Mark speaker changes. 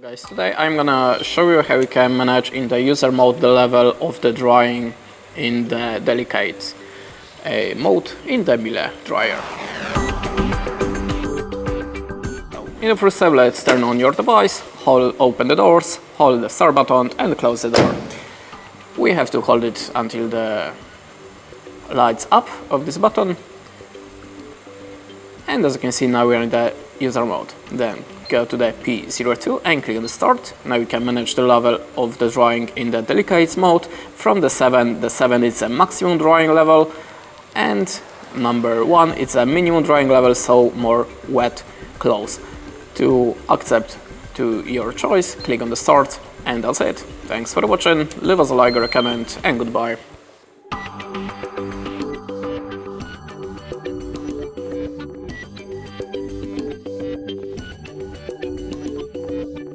Speaker 1: Guys, today I'm gonna show you how you can manage in the user mode the level of the drying in the delicate mode in the Miele dryer. In the first step, let's turn on your device, open the doors, hold the start button and close the door. We have to hold it until the lights up of this button, and as you can see now we are in the user mode. Then go to the P02 and click on the start. Now you can manage the level of the drying in the delicate mode from the 7. The 7 is a maximum drying level and number 1 it's a minimum drying level, so more wet clothes. To accept to your choice, click on the start, and that's it. Thanks for watching, leave us a like or a comment, and goodbye.